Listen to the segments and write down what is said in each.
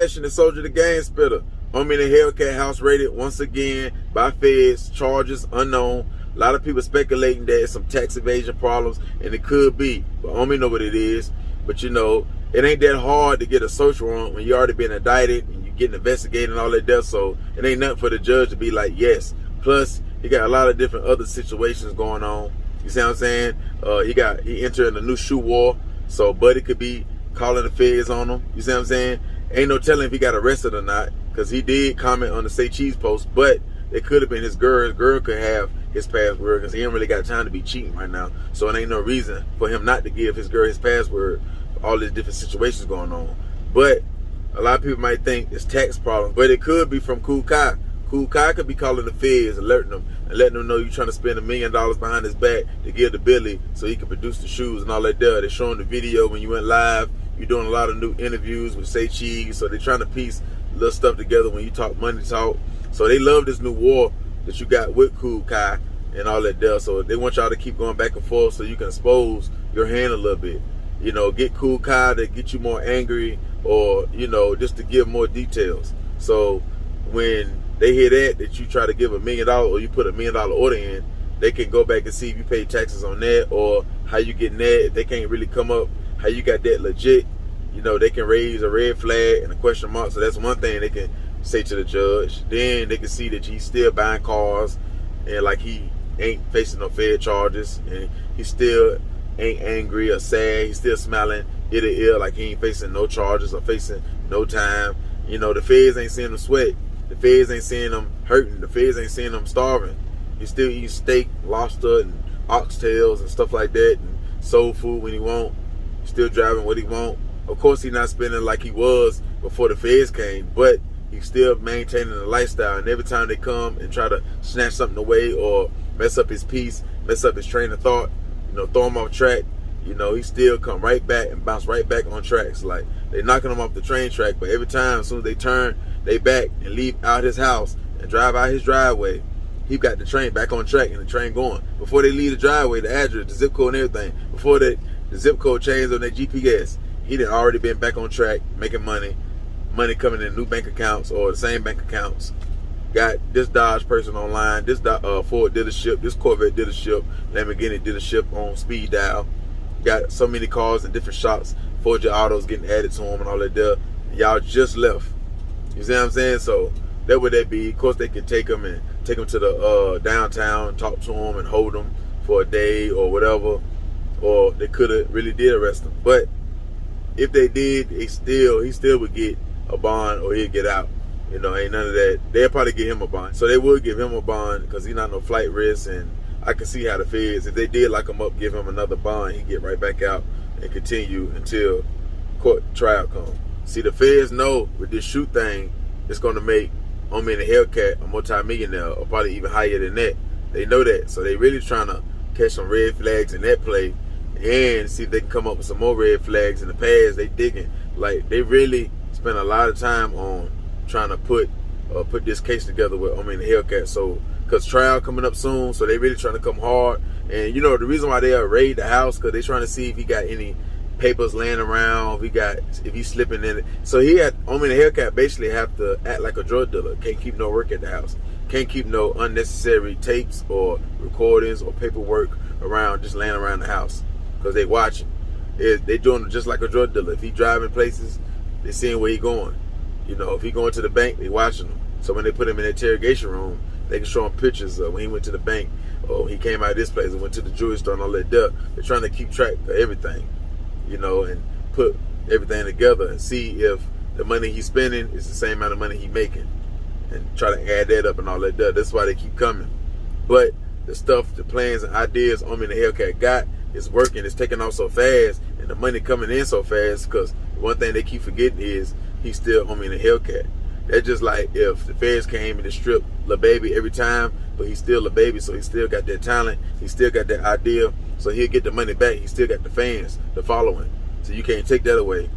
catching the soldier, the gang spitter. Homie in the Hellcat house raided once again by feds, charges unknown. A lot of people speculating that it's some tax evasion problems, and it could be, but homie know what it is. But you know, it ain't that hard to get a search warrant when you already been indicted and you getting investigated and all that there. So it ain't nothing for the judge to be like, yes. Plus, he got a lot of different other situations going on. You see what I'm saying? He entered a new shoe war, so Buddy could be calling the feds on him. You see what I'm saying? Ain't no telling if he got arrested or not, because he did comment on the Say Cheese post, but it could have been his girl. His girl could have his password, because he ain't really got time to be cheating right now. So it ain't no reason for him not to give his girl his password for all these different situations going on. But a lot of people might think it's tax problems, but it could be from Kool Kai. Kool Kai could be calling the feds, alerting them, and letting them know you're trying to spend $1 million behind his back to give to Billy so he can produce the shoes and all that there. They're showing the video when you went live. You're doing a lot of new interviews with Say Cheese, so they're trying to piece little stuff together when you talk money talk. So they love this new war that you got with Kool Kai and all that there. So they want y'all to keep going back and forth so you can expose your hand a little bit. You know, get Kool Kai to get you more angry, or, you know, just to give more details. So when they hear that you try to give $1 million or you put $1 million order in, they can go back and see if you paid taxes on that or how you getting that. If they can't really come up how you got that legit, you know, they can raise a red flag and a question mark. So that's one thing they can say to the judge. Then they can see that he's still buying cars and like he ain't facing no Fed charges, and he still ain't angry or sad. He's still smiling ear to ear like he ain't facing no charges or facing no time. You know, the feds ain't seeing him sweat. The feds ain't seeing him hurting. The feds ain't seeing him starving. He's still eating steak, lobster, and oxtails and stuff like that, and soul food when he want. He's still driving what he want. Of course, he's not spending like he was before the feds came, but he's still maintaining the lifestyle. And every time they come and try to snatch something away or mess up his peace, mess up his train of thought, you know, throw him off track, you know, he still come right back and bounce right back on tracks. Like, they knocking him off the train track, but every time, as soon as they turn, they back and leave out his house and drive out his driveway, he got the train back on track and the train going. Before they leave the driveway, the address, the zip code and everything, before the zip code changed on their GPS, he done already been back on track, making money coming in new bank accounts or the same bank accounts. Got this Dodge person online, this Ford dealership, this Corvette dealership, Lamborghini dealership on speed dial. Got so many cars in different shops, Ford Autos getting added to them and all that there. Y'all just left. You see what I'm saying? So that would that be. Of course, they could take them to the downtown, talk to them and hold them for a day or whatever, or they could have really did arrest him. But if they did, he still would get a bond or he'd get out. You know, ain't none of that. They'll probably give him a bond. So they would give him a bond because he's not no flight risk. And I can see how the feds, if they did lock him up, give him another bond, he'd get right back out and continue until court trial comes. See, the feds know with this shoot thing, it's going to make Homie in the Hellcat a multi-millionaire or probably even higher than that. They know that. So they really trying to catch some red flags in that play and see if they can come up with some more red flags in the past. They digging. Like, they really spend a lot of time on trying to put this case together with Homie in the Hellcat. So, because trial coming up soon, so they really trying to come hard. And, you know, the reason why they raid the house, because they trying to see if he got any papers laying around, if he's slipping in it. So Homie in the Hellcat basically have to act like a drug dealer. Can't keep no work at the house. Can't keep no unnecessary tapes or recordings or paperwork around, just laying around the house, because they watching. They doing it just like a drug dealer. If he driving places, they seeing where he going. You know, if he going to the bank, they watching him. So when they put him in the interrogation room, they can show him pictures of when he went to the bank, or he came out of this place and went to the jewelry store and all that stuff. They're trying to keep track of everything, you know, and put everything together and see if the money he's spending is the same amount of money he's making, and try to add that up and all that stuff. That's why they keep coming. But the stuff, the plans and ideas Homie in the Hellcat got is working. It's taking off so fast, and the money coming in so fast, because one thing they keep forgetting is he's still Homie in the Hellcat. That's just like if the feds came and they stripped Lil Baby every time, but he's still a baby, so he still got that talent, he still got that idea, so he'll get the money back. He still got the fans, the following, so you can't take that away.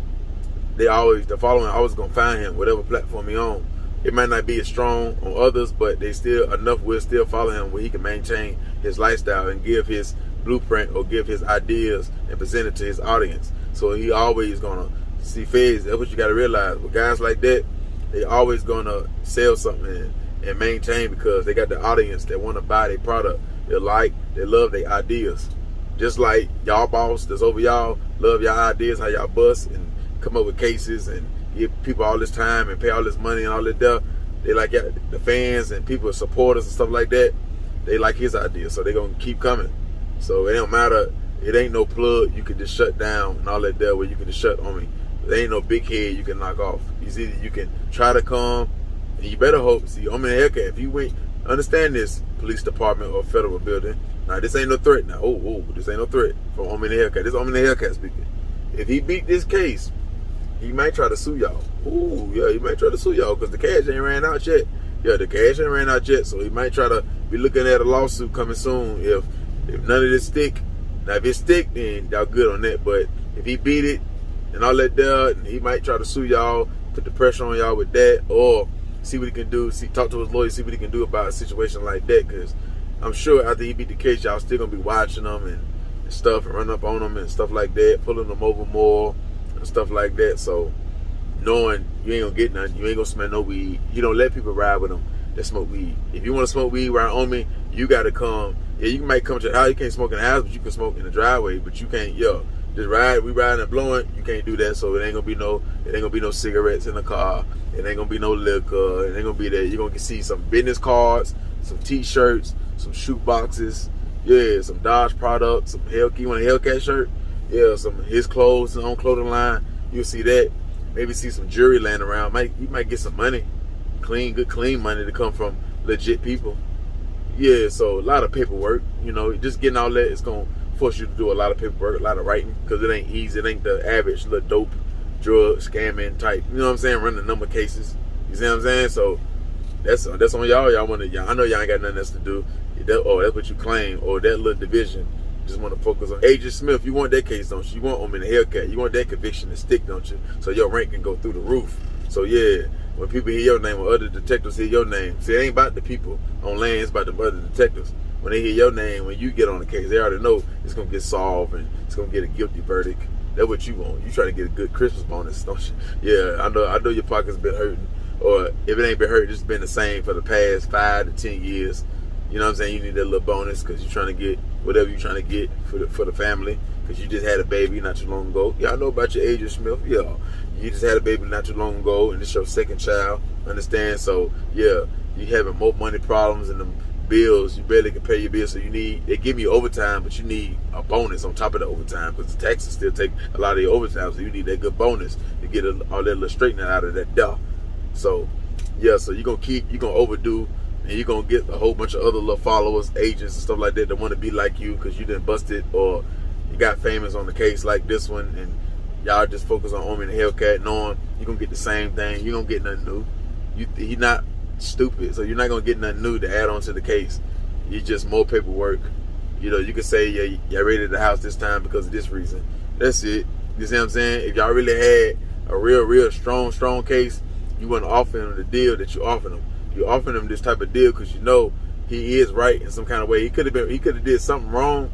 The following always gonna find him, whatever platform he on. It might not be as strong on others, but they still enough will still follow him where he can maintain his lifestyle and give his blueprint or give his ideas and present it to his audience. So he always gonna See, feds, that's what you got to realize. With guys like that, they always gonna sell something and maintain because they got the audience that want to buy their product. They love their ideas. Just like y'all boss that's over y'all, love y'all ideas, how y'all bust and come up with cases and give people all this time and pay all this money and all that stuff. They like the fans and people, supporters and stuff like that. They like his ideas, so they gonna keep coming. So it don't matter. It ain't no plug you can just shut down and all that there where you can just shut on me. There ain't no big head you can knock off. It's either you can try to come, and you better hope. See, I'm in a Hellcat. If you wait, understand this police department or federal building. Now this ain't no threat. Now, this ain't no threat from I'm in a Hellcat. This I'm in a Hellcat speaking. If he beat this case, he might try to sue y'all. He might try to sue y'all because the cash ain't ran out yet. Yeah, the cash ain't ran out yet, so he might try to be looking at a lawsuit coming soon if none of this stick. Now, if it stick, then y'all good on that. But if he beat it and all that there, he might try to sue y'all, put the pressure on y'all with that, or see what he can do. Talk to his lawyer, see what he can do about a situation like that. Because I'm sure after he beat the case, y'all still gonna be watching him and stuff and running up on him and stuff like that, pulling them over more and stuff like that. So knowing you ain't gonna get nothing, you ain't gonna smell no weed. You don't let people ride with them that smoke weed. If you want to smoke weed right on me, you gotta come. Yeah, you might come to the house. You can't smoke in the house, but you can smoke in the driveway. But you can't, just ride. We riding and blowing. You can't do that. So it ain't gonna be no cigarettes in the car. It ain't gonna be no liquor. It ain't gonna be that. You're gonna see some business cards, some T-shirts, some shoe boxes. Yeah, some Dodge products, some Hellcat. You want a Hellcat shirt? Yeah, some of his clothes, his own clothing line. You'll see that. Maybe see some jewelry laying around. You might get some money, good clean money to come from legit people. Yeah, so a lot of paperwork. Just getting all that is gonna force you to do a lot of paperwork, a lot of writing, because it ain't easy. It ain't the average little dope, drug, scamming type. You know what I'm saying? Running number cases. You see what I'm saying? So that's on y'all. I know y'all ain't got nothing else to do. That's what you claim, or that little division. Just want to focus on Agent Smith. You want that case, don't you? You want him in a Hellcat. You want that conviction to stick, don't you? So your rank can go through the roof. So yeah, when people hear your name or other detectives hear your name, see, it ain't about the people on land, it's about the other detectives. When they hear your name, when you get on the case, they already know it's gonna get solved and it's gonna get a guilty verdict. That's what you want. You try to get a good Christmas bonus, don't you? Yeah, I know your pocket's been hurting, or if it ain't been hurting, it's been the same for the past 5 to 10 years. You know what I'm saying? You need that little bonus because you're trying to get whatever you're trying to get for the family, because you just had a baby not too long ago. Yeah, I know about your Agent Smith. Yeah, you just had a baby not too long ago, and it's your second child. Understand? So yeah, you having more money problems and them bills. You barely can pay your bills, so they give you overtime, but you need a bonus on top of the overtime because the taxes still take a lot of your overtime. So you need that good bonus to get all that little straightening out of that dough. So yeah, so you're gonna overdo. And you're going to get a whole bunch of other little followers, agents, and stuff like that want to be like you because you didn't bust it or you got famous on the case like this one, and y'all just focus on Omi and Hellcat knowing you're going to get the same thing. You don't get nothing new. He's not stupid, so you're not going to get nothing new to add on to the case. It's just more paperwork. You can say, yeah, y'all raided the house this time because of this reason. That's it. You see what I'm saying? If y'all really had a real strong case, you wouldn't offer him the deal that you offered him. You offering him this type of deal because you know he is right in some kind of way. He could have did something wrong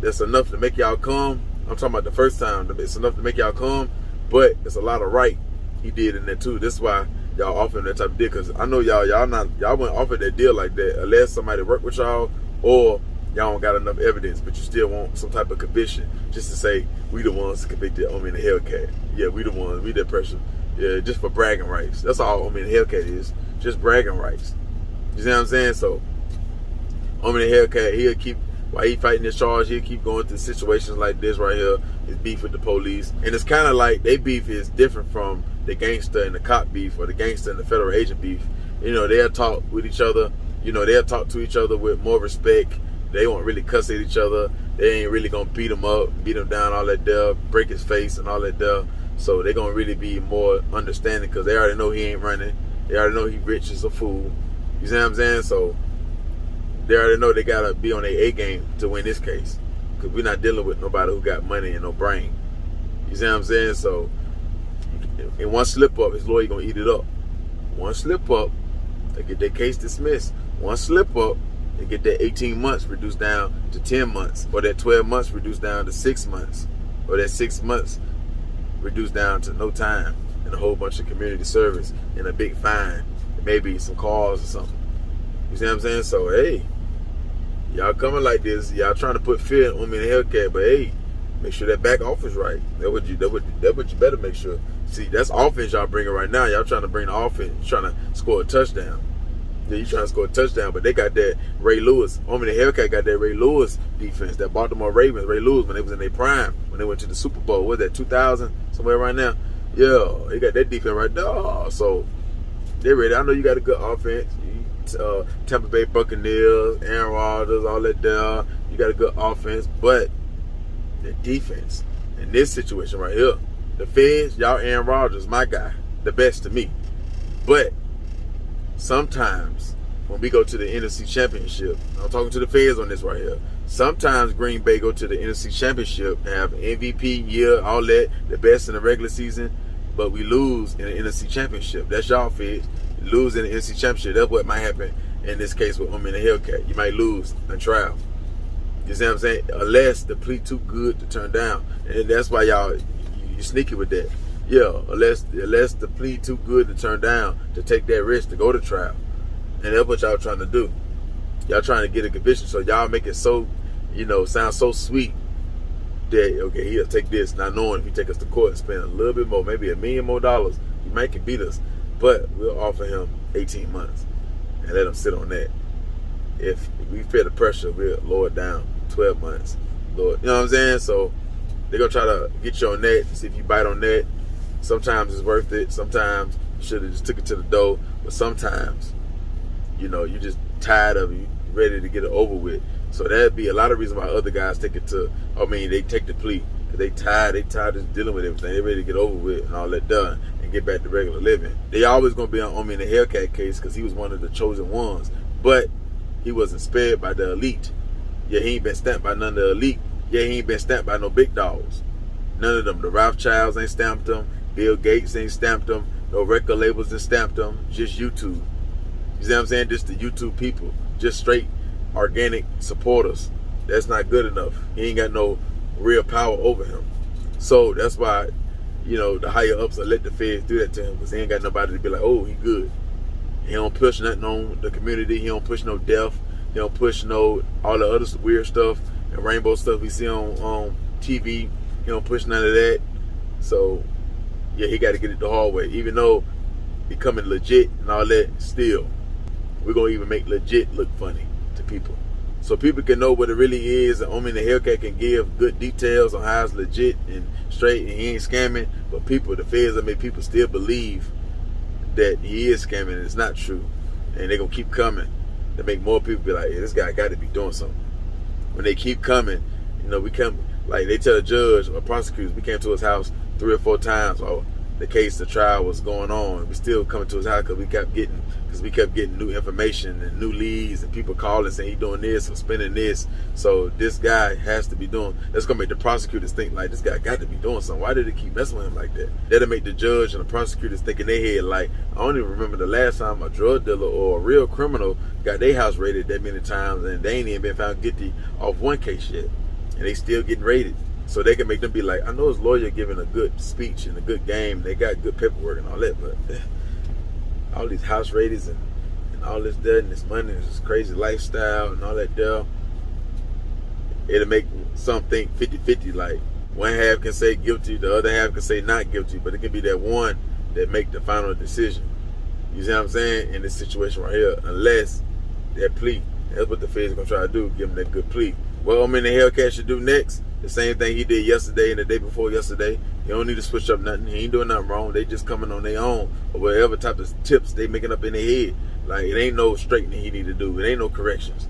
that's enough to make y'all come. I'm talking about the first time. It's enough to make y'all come, but it's a lot of right he did in there too. That's why y'all offering that type of deal, because I know y'all wouldn't offer that deal like that unless somebody work with y'all or y'all don't got enough evidence, but you still want some type of conviction just to say we the ones convicted Omi and the Hellcat. Yeah, we the ones, we that person. Yeah, just for bragging rights. That's all Omi and the Hellcat is. Just bragging rights. You see what I'm saying? So Omi and the Hellcat, while he fighting this charge, he'll keep going through situations like this right here, his beef with the police. And it's kind of like their beef is different from the gangster and the cop beef, or the gangster and the federal agent beef. They'll talk with each other. They'll talk to each other with more respect. They won't really cuss at each other. They ain't really gonna beat him up, beat him down, all that there, break his face and all that there. So they're gonna really be more understanding because they already know he ain't running. They already know he rich as a fool. You see what I'm saying? So they already know they gotta be on their A game to win this case, because we're not dealing with nobody who got money and no brain. You see what I'm saying? So in one slip up, his lawyer gonna eat it up. One slip up, they get their case dismissed. One slip up, they get that 18 months reduced down to 10 months, or that 12 months reduced down to 6 months, or that 6 months reduced down to no time and a whole bunch of community service and a big fine, maybe some cars or something. You see what I'm saying? So hey, y'all coming like this, y'all trying to put fear on me in the Hellcat, but hey, make sure that back office right. That what you better make sure. See, that's offense y'all bringing right now. Y'all trying to bring the offense, trying to score a touchdown. Yeah, you trying to score a touchdown, but they got that Ray Lewis. The Hellcat got that Ray Lewis defense, that Baltimore Ravens, Ray Lewis, when they was in their prime, when they went to the Super Bowl. What was that, 2000, somewhere right now? Yeah, they got that defense right there. So they ready. I know you got a good offense. Tampa Bay Buccaneers, Aaron Rodgers, all that there. You got a good offense, but the defense in this situation right here, the Feds, y'all Aaron Rodgers, my guy, the best to me. But sometimes when we go to the NFC Championship, I'm talking to the Feds on this right here. Sometimes Green Bay go to the NFC Championship, have MVP year, all that, the best in the regular season, but we lose in the NFC Championship. That's y'all Feds. You lose in the NFC Championship. That's what might happen in this case with them in the Hellcat. You might lose on trial. You see what I'm saying? Unless the plea too good to turn down. And that's why y'all, you sneaky with that. Yeah, unless the plea too good to turn down, to take that risk, to go to trial. And that's what y'all trying to do. Y'all trying to get a conviction, so y'all make it so, sound so sweet that, okay, he'll take this, not knowing if he take us to court and spend a little bit more, maybe $1 million more, he might can beat us. But we'll offer him 18 months and let him sit on that. If we feel the pressure, we'll lower it down 12 months. Lord, you know what I'm saying? So they're going to try to get you on that, see if you bite on that. Sometimes it's worth it. Sometimes you should have just took it to the door. But sometimes, you're just tired of it. You're ready to get it over with. So that'd be a lot of reasons why other guys take it to, they take the plea. Because they tired of dealing with everything. They're ready to get over with and all that done and get back to regular living. They always going to be on me in the Hellcat case because he was one of the chosen ones. But he wasn't spared by the elite. Yeah, he ain't been stamped by none of the elite. Yeah, he ain't been stamped by no big dogs. None of them. The Rothschilds ain't stamped him. Bill Gates ain't stamped him. No record labels ain't stamped him. Just YouTube. You see what I'm saying? Just the YouTube people. Just straight organic supporters. That's not good enough. He ain't got no real power over him. So that's why, the higher ups will let the feds do that to him because he ain't got nobody to be like, oh, he good. He don't push nothing on the community. He don't push no death. He don't push all the other weird stuff and rainbow stuff we see on TV. He don't push none of that. So yeah, he got to get it the hard way. Even though becoming legit and all that, still, we're going to even make legit look funny to people. So people can know what it really is. And the Hellcat can give good details on how it's legit and straight and he ain't scamming. But the feds, make people still believe that he is scamming and it's not true. And they're going to keep coming to make more people be like, hey, this guy got to be doing something. When they keep coming, we come, like they tell the judge or prosecutors, we came to his house 3 or 4 times while the trial was going on. We still coming to his house because we kept getting new information and new leads and people calling saying he doing this or spending this. So this guy has to be doing. That's gonna make the prosecutors think like this guy got to be doing something. Why did they keep messing with him like that? That'll make the judge and the prosecutors think in their head like, I don't even remember the last time a drug dealer or a real criminal got their house raided that many times and they ain't even been found guilty off one case yet, and they still getting raided. So they can make them be like, I know his lawyer giving a good speech and a good game. They got good paperwork and all that, but all these house raiders and all this debt and this money and this crazy lifestyle and all that there, it'll make some think 50-50, like one half can say guilty, the other half can say not guilty, but it can be that one that make the final decision. You see what I'm saying? In this situation right here, unless that plea, that's what the feds are going to try to do, give them that good plea. What the Hellcat should do next, the same thing he did yesterday and the day before yesterday. He don't need to switch up nothing. He ain't doing nothing wrong. They just coming on their own or whatever type of tips they making up in their head. Like, it ain't no straightening he need to do. It ain't no corrections.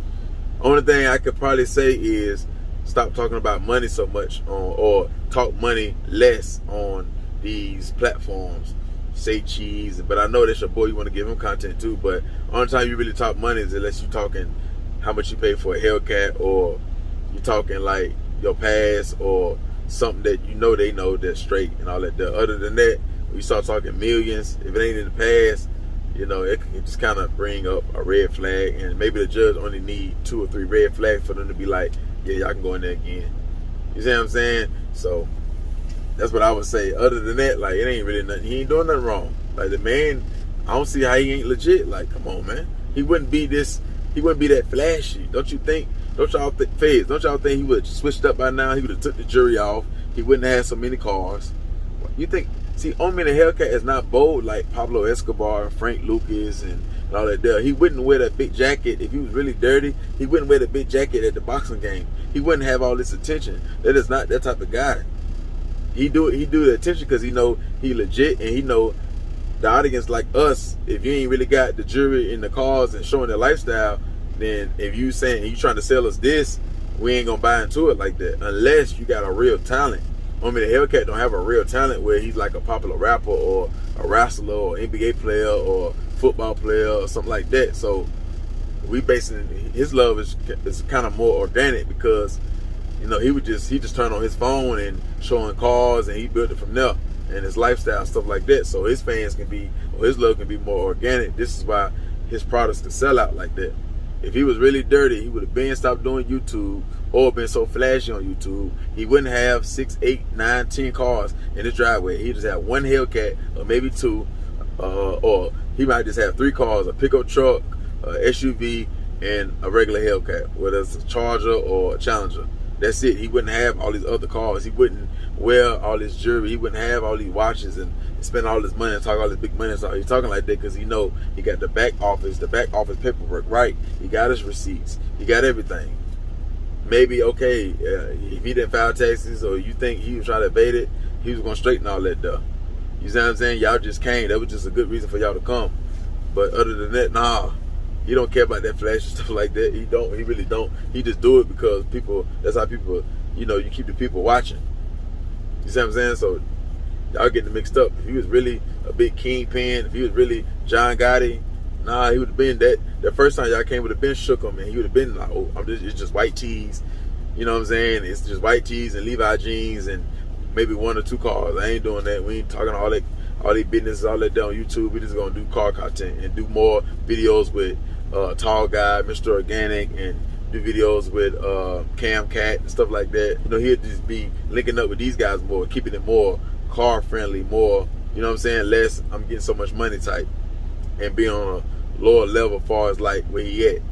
Only thing I could probably say is stop talking about money so much or talk money less on these platforms. Say cheese, but I know that's your boy. You want to give him content too, but only time you really talk money is unless you talking how much you pay for a Hellcat, or you talking like your past or something that they know that's straight and all that. Other than that, when you start talking millions, if it ain't in the past, it can just kind of bring up a red flag, and maybe the judge only need 2 or 3 red flags for them to be like, yeah, y'all can go in there again. You see what I'm saying? So That's what I would say. Other than that, like, it ain't really nothing. He ain't doing nothing wrong. Like, the man, I don't see how he ain't legit. Like, come on, man. He wouldn't be this. He wouldn't be that flashy. Don't you think? Don't y'all think, Feds? Don't y'all think he would have switched up by now? He would have took the jury off. He wouldn't have had so many cars. You think? See, Homie in the Hellcat is not bold like Pablo Escobar, Frank Lucas, and all that there. He wouldn't wear that big jacket if he was really dirty. He wouldn't wear the big jacket at the boxing game. He wouldn't have all this attention. That is not that type of guy. He do the attention because he know he legit, and he know the audience like us. If you ain't really got the jury in the cars and showing their lifestyle, then if you saying you trying to sell us this, we ain't gonna buy into it like that unless you got a real talent. I mean, the Hellcat don't have a real talent where he's like a popular rapper or a wrestler or NBA player or football player or something like that. So we basing his love is kind of more organic because, you know, he just turned on his phone and showing cars and he built it from there and his lifestyle and stuff like that. So his fans can be, or his love can be more organic. This is why his products can sell out like that. If he was really dirty, he would have been stopped doing YouTube or been so flashy on YouTube. He wouldn't have 6, 8, 9, 10 cars in his driveway. He'd just have one Hellcat or maybe two, or he might just have 3 cars, a pickup truck, a SUV, and a regular Hellcat, whether it's a Charger or a Challenger. That's it. He wouldn't have all these other cars. He wouldn't wear all this jewelry. He wouldn't have all these watches and spend all this money and talk all this big money. So he's talking like that because he know he got the back office paperwork right. He got his receipts. He got everything. Maybe, okay, if he didn't file taxes or you think he was trying to evade it, he was going to straighten all that stuff. You see what I'm saying? Y'all just came. That was just a good reason for y'all to come. But other than that, nah. He don't care about that flashy stuff like that. He don't. He really don't. He just do it because people, that's how people, you know, you keep the people watching. You see what I'm saying? So y'all getting mixed up. If he was really a big kingpin, if he was really John Gotti, nah, he would have been that. The first time y'all came would have been shook him, and he would have been like, oh, it's just white tees. You know what I'm saying? It's just white tees and Levi jeans and maybe 1 or 2 cars. I ain't doing that. We ain't talking all these businesses, all that down on YouTube. We just gonna do car content and do more videos with Tall Guy, Mr. Organic, and do videos with Cam Cat and stuff like that. You know, he'll just be linking up with these guys more, keeping it more car friendly, more, you know what I'm saying, less I'm getting so much money type, and be on a lower level as far as like where he at.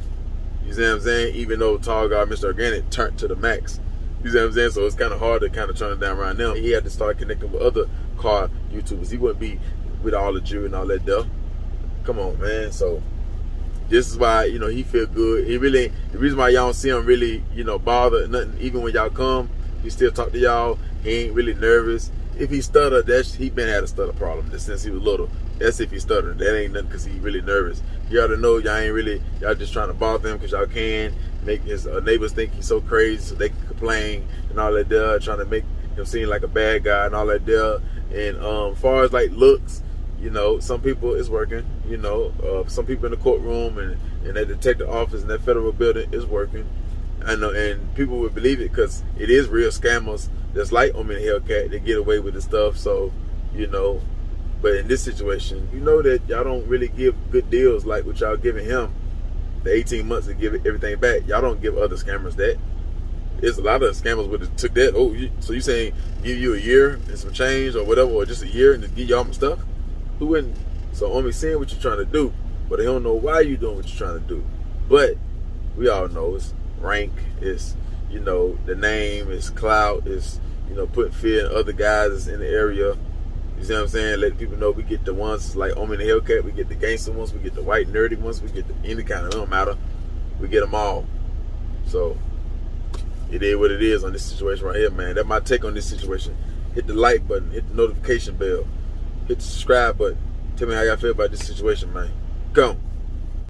You see what I'm saying? Even though Tall Guy, Mr. Organic turned to the max. You see what I'm saying? So it's kind of hard to kind of turn it down right now. He had to start connecting with other car YouTubers. He wouldn't be with all the jewelry and all that stuff. Come on, man. So this is why, you know, he feel good. He really, the reason why y'all don't see him really, you know, bother nothing. Even when y'all come, he still talk to y'all. He ain't really nervous. If he stuttered, he been had a stutter problem since he was little. That's if he stuttered. That ain't nothing because he really nervous. You ought to know y'all ain't really, y'all just trying to bother him because y'all can make his neighbors think he's so crazy so they can complain and all that there, trying to make him seem like a bad guy and all that there. And as far as like looks, you know, some people it's working. You know, some people in the courtroom and that detective office in that federal building is working. I know, and people would believe it because it is real scammers that's like Homie in the Hellcat. They get away with the stuff. So, you know, but in this situation, you know that y'all don't really give good deals like what y'all giving him. The 18 months to give everything back. Y'all don't give other scammers that. There's a lot of scammers would have took that. Oh, so you saying give you a year and some change or whatever, or just a year and just give y'all some stuff? Who wouldn't? So Homie seeing what you're trying to do, but they don't know why you doing what you're trying to do. But we all know it's rank, it's, you know, the name, it's clout, it's, you know, putting fear in other guys that's in the area. You see what I'm saying? Letting people know we get the ones like Homie in the Hellcat, we get the gangster ones, we get the white nerdy ones, we get any kind of, it don't matter. We get them all. So it is what it is on this situation right here, man. That's my take on this situation. Hit the like button, hit the notification bell, hit the subscribe button. Tell me how y'all feel about this situation, man. Go.